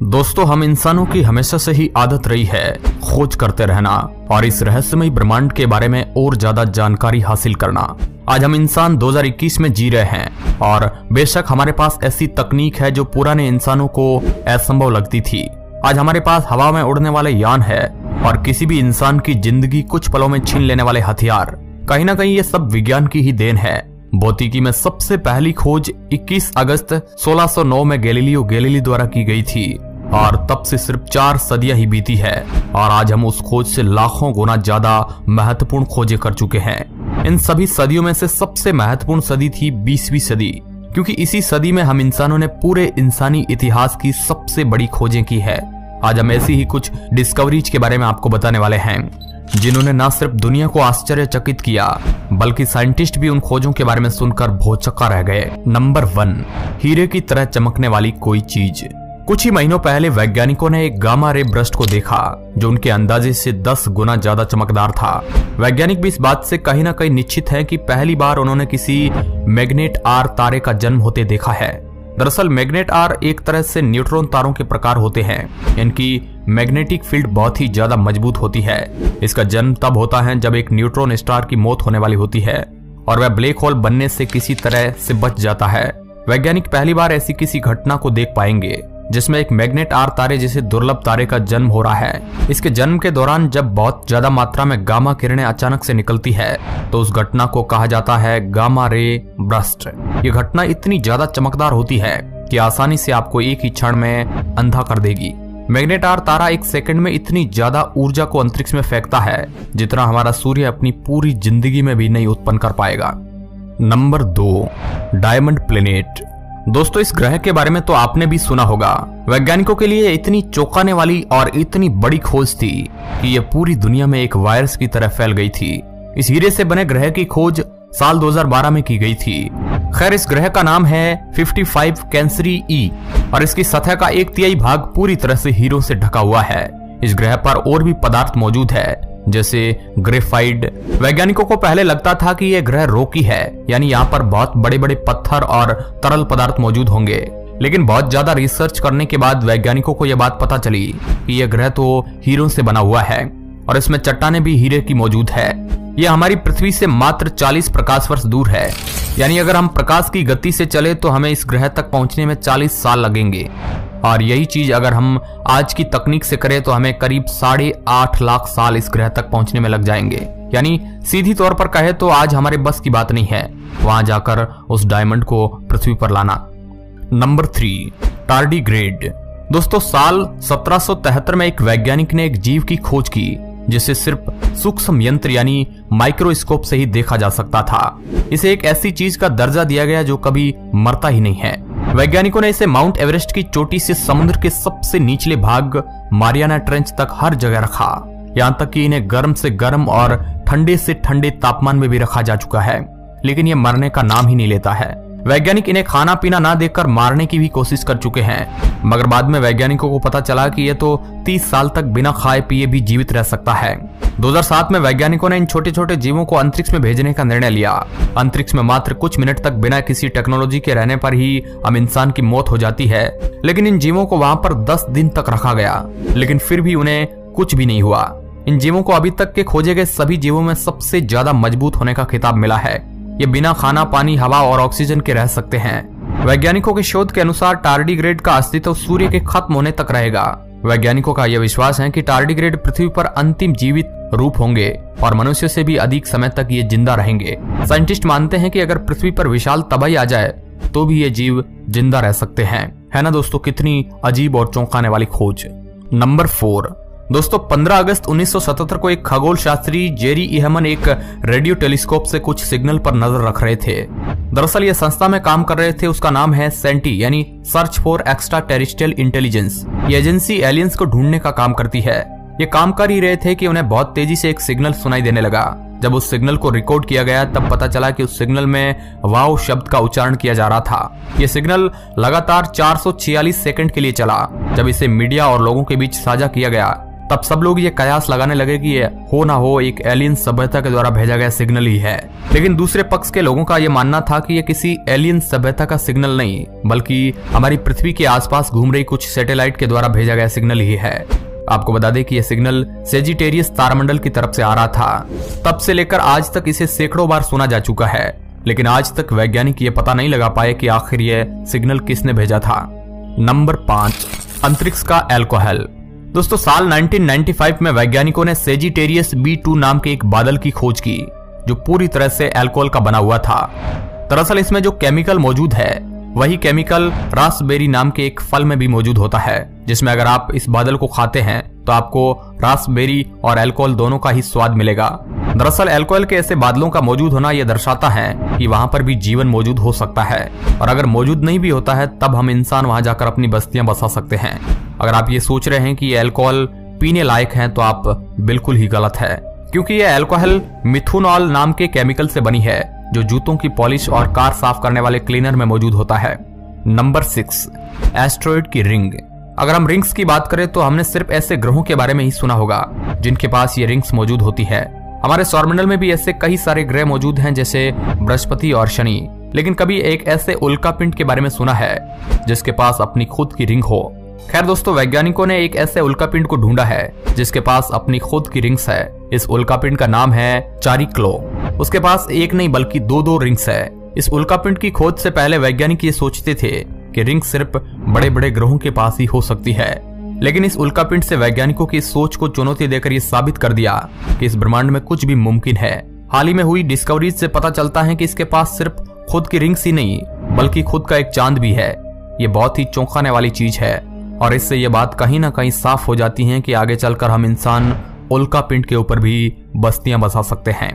दोस्तों, हम इंसानों की हमेशा से ही आदत रही है खोज करते रहना और इस रहस्यमय ब्रह्मांड के बारे में और ज्यादा जानकारी हासिल करना। आज हम इंसान 2021 में जी रहे हैं और बेशक हमारे पास ऐसी तकनीक है जो पुराने इंसानों को असंभव लगती थी। आज हमारे पास हवा में उड़ने वाले यान है और किसी भी इंसान की जिंदगी कुछ पलों में छीन लेने वाले हथियार। कहीं ना कहीं ये सब विज्ञान की ही देन है। भौतिकी में सबसे पहली खोज 21 अगस्त 1609 में गैलीलियो गैलीली द्वारा की गई थी और तब से सिर्फ 4 सदियां ही बीती है और आज हम उस खोज से लाखों गुना ज्यादा महत्वपूर्ण खोजें कर चुके हैं। इन सभी सदियों में से सबसे महत्वपूर्ण सदी थी 20वीं सदी, क्योंकि इसी सदी में हम इंसानों ने पूरे इंसानी इतिहास की सबसे बड़ी खोजें की है। आज हम ऐसी ही कुछ डिस्कवरीज के बारे में आपको बताने वाले हैं जिन्होंने न सिर्फ दुनिया को आश्चर्यचकित किया बल्कि साइंटिस्ट भी उन खोजों के बारे में सुनकर भौचक्का रह गए। नंबर 1, हीरे की तरह चमकने वाली कोई चीज। कुछ ही महीनों पहले वैज्ञानिकों ने एक गामा रे बर्स्ट को देखा जो उनके अंदाजे से 10 गुना ज्यादा चमकदार था। वैज्ञानिक भी इस बात से कहीं ना कहीं निश्चित है कि पहली बार उन्होंने किसी मैग्नेट आर तारे का जन्म होते देखा है। दरअसल मैग्नेट आर एक तरह से न्यूट्रॉन तारों के प्रकार होते हैं। इनकी मैग्नेटिक फील्ड बहुत ही ज्यादा मजबूत होती है। इसका जन्म तब होता है जब एक न्यूट्रॉन स्टार की मौत होने वाली होती है और वह ब्लैक होल बनने से किसी तरह से बच जाता है। वैज्ञानिक पहली बार ऐसी किसी घटना को देख पाएंगे जिसमें एक मैग्नेट आर तारे जैसे दुर्लभ तारे का जन्म हो रहा है। इसके जन्म के दौरान जब बहुत ज्यादा मात्रा में गामा किरणें अचानक से निकलती है तो उस घटना को कहा जाता है गामा रे बर्स्ट। ये घटना इतनी ज्यादा चमकदार होती है कि आसानी से आपको एक ही क्षण में अंधा कर देगी। मैग्नेट आर तारा एक सेकंड में इतनी ज्यादा ऊर्जा को अंतरिक्ष में फेंकता है जितना हमारा सूर्य अपनी पूरी जिंदगी में भी नहीं उत्पन्न कर पाएगा। Number 2, diamond planet. दोस्तों, इस ग्रह के बारे में तो आपने भी सुना होगा। वैज्ञानिकों के लिए इतनी चौंकाने वाली और इतनी बड़ी खोज थी कि यह पूरी दुनिया में एक वायरस की तरह फैल गई थी। इस हीरे से बने ग्रह की खोज साल 2012 में की गई थी। खैर, इस ग्रह का नाम है 55 कैंसरी ई और इसकी सतह का 1/3 भाग पूरी तरह से हीरों से ढका हुआ है। इस ग्रह पर और भी पदार्थ मौजूद है जैसे ग्रेफाइट। वैज्ञानिकों को पहले लगता था कि यह ग्रह रोकी है, यानी यहाँ पर बहुत बड़े बड़े पत्थर और तरल पदार्थ मौजूद होंगे। लेकिन बहुत ज्यादा रिसर्च करने के बाद वैज्ञानिकों को यह बात पता चली कि यह ग्रह तो हीरों से बना हुआ है और इसमें चट्टानें भी हीरे की मौजूद है। यह हमारी पृथ्वी से मात्र 40 प्रकाश वर्ष दूर है, यानी अगर हम प्रकाश की गति से चले तो हमें इस ग्रह तक पहुंचने में 40 साल लगेंगे और यही चीज अगर हम आज की तकनीक से करें तो हमें करीब 8.5 लाख साल इस ग्रह तक पहुंचने में लग जाएंगे। यानी सीधी तौर पर कहे तो आज हमारे बस की बात नहीं है वहां जाकर उस डायमंड को पृथ्वी पर लाना। Number 3, tardigrade. दोस्तों, साल 1773 में एक वैज्ञानिक ने एक जीव की खोज की जिसे सिर्फ सूक्ष्म यंत्र यानी माइक्रोस्कोप से ही देखा जा सकता था। इसे एक ऐसी चीज का दर्जा दिया गया जो कभी मरता ही नहीं है। वैज्ञानिकों ने इसे माउंट एवरेस्ट की चोटी से समुद्र के सबसे निचले भाग मारियाना ट्रेंच तक हर जगह रखा। यहाँ तक कि इन्हें गर्म से गर्म और ठंडे से ठंडे तापमान में भी रखा जा चुका है, लेकिन यह मरने का नाम ही नहीं लेता है। वैज्ञानिक इन्हें खाना पीना ना देकर मारने की भी कोशिश कर चुके हैं, मगर बाद में वैज्ञानिकों को पता चला कि यह तो 30 साल तक बिना खाए पिए भी जीवित रह सकता है। 2007 में वैज्ञानिकों ने इन छोटे छोटे जीवों को अंतरिक्ष में भेजने का निर्णय लिया। अंतरिक्ष में मात्र कुछ मिनट तक बिना किसी टेक्नोलॉजी के रहने पर ही हम इंसान की मौत हो जाती है, लेकिन इन जीवों को वहां पर 10 दिन तक रखा गया, लेकिन फिर भी उन्हें कुछ भी नहीं हुआ। इन जीवों को अभी तक के खोजे गए सभी जीवों में सबसे ज्यादा मजबूत होने का खिताब मिला है। ये बिना खाना पानी, हवा और ऑक्सीजन के रह सकते हैं। वैज्ञानिकों के शोध के अनुसार टार्डीग्रेड का अस्तित्व सूर्य के खत्म होने तक रहेगा। वैज्ञानिकों का यह विश्वास है कि टार्डीग्रेड पृथ्वी पर अंतिम जीवित रूप होंगे और मनुष्य से भी अधिक समय तक ये जिंदा रहेंगे। साइंटिस्ट मानते हैं कि अगर पृथ्वी पर विशाल तबाही आ जाए तो भी ये जीव जिंदा रह सकते हैं। है ना दोस्तों, कितनी अजीब और चौंकाने वाली खोज। नंबर 4, दोस्तों, 15 अगस्त 1977 को एक खगोल शास्त्री जेरी इहमन एक रेडियो टेलीस्कोप से कुछ सिग्नल पर नजर रख रहे थे। दरअसल ये संस्था में काम कर रहे थे, उसका नाम है सेंटी यानी search for extra terrestrial intelligence. ये एजेंसी एलियंस को ढूंढने का काम करती है। ये काम कर ही रहे थे कि उन्हें बहुत तेजी से एक सिग्नल सुनाई देने लगा। जब उस सिग्नल को रिकॉर्ड किया गया तब पता चला कि उस सिग्नल में वाव शब्द का उच्चारण किया जा रहा था। यह सिग्नल लगातार 446 सेकंड के लिए चला। जब इसे मीडिया और लोगों के बीच साझा किया गया तब सब लोग ये कयास लगाने लगे कि ये हो ना हो एक एलियन सभ्यता के द्वारा भेजा गया सिग्नल ही है। लेकिन दूसरे पक्ष के लोगों का ये मानना था कि ये किसी एलियन सभ्यता का सिग्नल नहीं, बल्कि हमारी पृथ्वी के आसपास घूम रही कुछ सैटेलाइट के द्वारा भेजा गया सिग्नल ही है। आपको बता दें कि यह सिग्नल सेजिटेरियस तारामंडल की तरफ से आ रहा था। तब से लेकर आज तक इसे सैकड़ों बार सुना जा चुका है, लेकिन आज तक वैज्ञानिक ये पता नहीं लगा पाए कि आखिर यह सिग्नल किसने भेजा था। नंबर 5, अंतरिक्ष का अल्कोहल। दोस्तों, साल 1995 में वैज्ञानिकों ने सेजिटेरियस B2 नाम के एक बादल की खोज की जो पूरी तरह से अल्कोहल का बना हुआ था। दरअसल इसमें जो केमिकल मौजूद है वही केमिकल रास्पबेरी नाम के एक फल में भी मौजूद होता है, जिसमें अगर आप इस बादल को खाते हैं तो आपको रास्पबेरी और अल्कोहल दोनों का ही स्वाद मिलेगा। दरअसल अल्कोहल के ऐसे बादलों का मौजूद होना यह दर्शाता है कि वहां पर भी जीवन मौजूद हो सकता है, और अगर मौजूद नहीं भी होता है तब हम इंसान वहां जाकर अपनी बस्तियां बसा सकते हैं। अगर आप ये सोच रहे हैं कि ये अल्कोहल पीने लायक है तो आप बिल्कुल ही गलत है, क्योंकि यह अल्कोहल मिथुनॉल नाम के केमिकल से बनी है जो जूतों की पॉलिश और कार साफ करने वाले क्लीनर में मौजूद होता है। नंबर 6, एस्टेरॉयड की रिंग। अगर हम रिंग्स की बात करें तो हमने सिर्फ ऐसे ग्रहों के बारे में ही सुना होगा जिनके पास ये रिंग्स मौजूद होती है। हमारे सौरमंडल में भी ऐसे कई सारे ग्रह मौजूद हैं जैसे बृहस्पति और शनि, लेकिन कभी एक ऐसे उल्कापिंड के बारे में सुना है जिसके पास अपनी खुद की रिंग हो। खैर दोस्तों, वैज्ञानिकों ने एक ऐसे उल्कापिंड को ढूंढा है जिसके पास अपनी खुद की रिंग्स है। इस उल्कापिंड का नाम है चारिक्लो। उसके पास एक नहीं बल्कि दो रिंग्स है। इस उल्कापिंड की खोज से पहले वैज्ञानिक ये सोचते थे कि रिंग सिर्फ बड़े बड़े ग्रहों के पास ही हो सकती है, लेकिन इस उल्कापिंड से वैज्ञानिकों की सोच को चुनौती देकर ये साबित कर दिया कि इस ब्रह्मांड में कुछ भी मुमकिन है। हाल ही में हुई डिस्कवरीज से पता चलता है कि इसके पास सिर्फ खुद की रिंग्स ही नहीं बल्कि खुद का एक चांद भी है। ये बहुत ही चौंकाने वाली चीज है, और इससे ये बात कहीं ना कहीं साफ हो जाती है कि आगे चलकर हम इंसान उल्कापिंड के ऊपर भी बस्तियां बसा सकते हैं।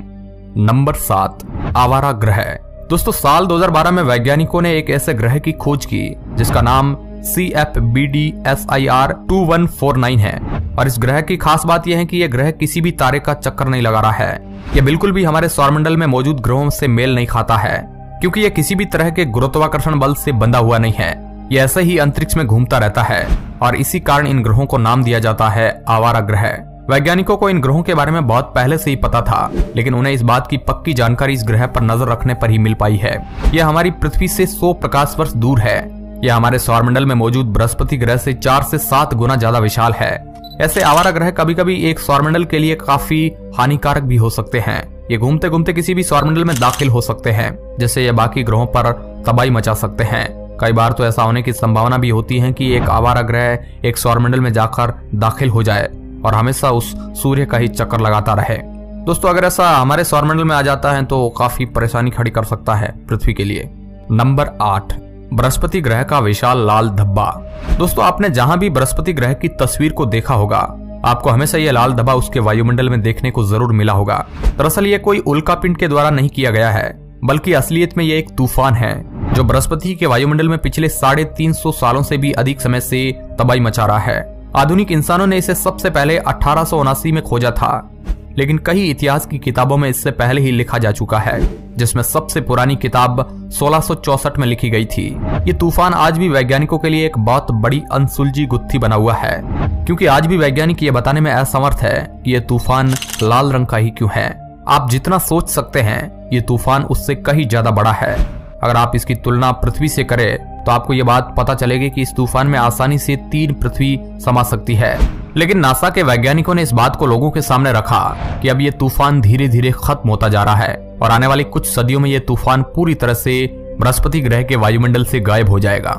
नंबर 7, आवारा ग्रह। दोस्तों, साल 2012 में वैज्ञानिकों ने एक ऐसे ग्रह की खोज की जिसका नाम CFBD-SIR 2149 है, और इस ग्रह की खास बात यह है कि यह ग्रह किसी भी तारे का चक्कर नहीं लगा रहा है। यह बिल्कुल भी हमारे सौरमंडल में मौजूद ग्रहों से मेल नहीं खाता है, क्योंकि यह किसी भी तरह के गुरुत्वाकर्षण बल से बंधा हुआ नहीं है। यह ऐसे ही अंतरिक्ष में घूमता रहता है, और इसी कारण इन ग्रहों को नाम दिया जाता है आवारा ग्रह। वैज्ञानिकों को इन ग्रहों के बारे में बहुत पहले से ही पता था, लेकिन उन्हें इस बात की पक्की जानकारी इस ग्रह पर नजर रखने पर ही मिल पाई है। यह हमारी पृथ्वी से 100 प्रकाश वर्ष दूर है। यह हमारे सौरमंडल में मौजूद बृहस्पति ग्रह से 4 से 7 गुना ज्यादा विशाल है। ऐसे आवारा ग्रह कभी कभी एक सौरमंडल के लिए काफी हानिकारक भी हो सकते हैं। ये घूमते घूमते किसी भी सौरमंडल में दाखिल हो सकते हैं, जिससे ये बाकी ग्रहों पर तबाही मचा सकते हैं। कई बार तो ऐसा होने की संभावना भी होती है कि एक आवारा ग्रह एक सौरमंडल में जाकर दाखिल हो जाए और हमेशा उस सूर्य का ही चक्कर लगाता रहे। दोस्तों, अगर ऐसा हमारे सौरमंडल में आ जाता है तो काफी परेशानी खड़ी कर सकता है पृथ्वी के लिए। नंबर 8, बृहस्पति ग्रह का विशाल लाल धब्बा। दोस्तों, आपने जहां भी बृहस्पति ग्रह की तस्वीर को देखा होगा, आपको हमेशा यह लाल धब्बा उसके वायुमंडल में देखने को जरूर मिला होगा। दरअसल ये कोई उल्कापिंड के द्वारा नहीं किया गया है, बल्कि असलियत में ये एक तूफान है जो बृहस्पति के वायुमंडल में पिछले 350 सालों से भी अधिक समय से तबाही मचा रहा है। आधुनिक इंसानों ने इसे सबसे पहले 1879 में खोजा था, लेकिन कई इतिहास की किताबों में इससे पहले ही लिखा जा चुका है, जिसमें सबसे पुरानी किताब 1664 में लिखी गई थी। ये तूफान आज भी वैज्ञानिकों के लिए एक बहुत बड़ी अनसुलझी गुत्थी बना हुआ है, क्योंकि आज भी वैज्ञानिक ये बताने में असमर्थ है कि ये तूफान लाल रंग का ही क्यों है। आप जितना सोच सकते हैं ये तूफान उससे कहीं ज्यादा बड़ा है। अगर आप इसकी तुलना पृथ्वी से करें तो आपको ये बात पता चलेगी कि इस तूफान में आसानी से 3 पृथ्वी समा सकती है। लेकिन नासा के वैज्ञानिकों ने इस बात को लोगों के सामने रखा कि अब ये तूफान धीरे धीरे खत्म होता जा रहा है और आने वाली कुछ सदियों में ये तूफान पूरी तरह से बृहस्पति ग्रह के वायुमंडल से गायब हो जाएगा।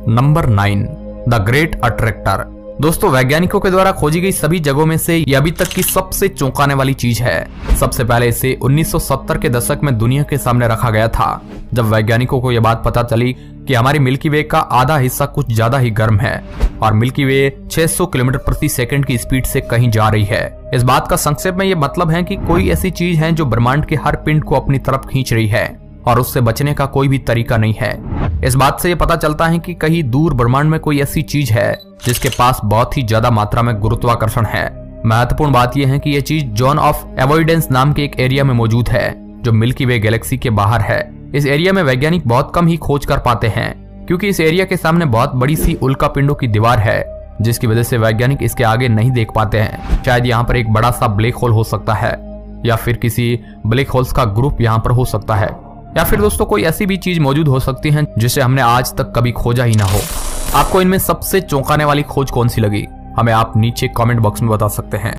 Number 9, the great attractor. दोस्तों, वैज्ञानिकों के द्वारा खोजी गई सभी जगहों में से ये अभी तक की सबसे चौंकाने वाली चीज है। सबसे पहले इसे 1970 के दशक में दुनिया के सामने रखा गया था, जब वैज्ञानिकों को यह बात पता चली कि हमारी मिल्की वे का आधा हिस्सा कुछ ज्यादा ही गर्म है और मिल्की वे 600 किलोमीटर प्रति सेकंड की स्पीड से कहीं जा रही है। इस बात का संक्षेप में ये मतलब है कि कोई ऐसी चीज है जो ब्रह्मांड के हर पिंड को अपनी तरफ खींच रही है और उससे बचने का कोई भी तरीका नहीं है। इस बात से ये पता चलता है कि कहीं दूर ब्रह्मांड में कोई ऐसी चीज है जिसके पास बहुत ही ज्यादा मात्रा में गुरुत्वाकर्षण है। महत्वपूर्ण बात यह है कि यह चीज जोन ऑफ एवॉइडेंस नाम के एक एरिया में मौजूद है जो मिल्की वे गैलेक्सी के बाहर है। इस एरिया में वैज्ञानिक बहुत कम ही खोज कर पाते हैं, क्योंकि इस एरिया के सामने बहुत बड़ी सी उल्कापिंडों की दीवार है जिसकी वजह से वैज्ञानिक इसके आगे नहीं देख पाते हैं। शायद यहाँ पर एक बड़ा सा ब्लैक होल हो सकता है, या फिर किसी ब्लैक होल्स का ग्रुप यहाँ पर हो सकता है, या फिर दोस्तों कोई ऐसी भी चीज मौजूद हो सकती है जिसे हमने आज तक कभी खोजा ही ना हो। आपको इनमें सबसे चौंकाने वाली खोज कौन सी लगी, हमें आप नीचे कमेंट बॉक्स में बता सकते हैं।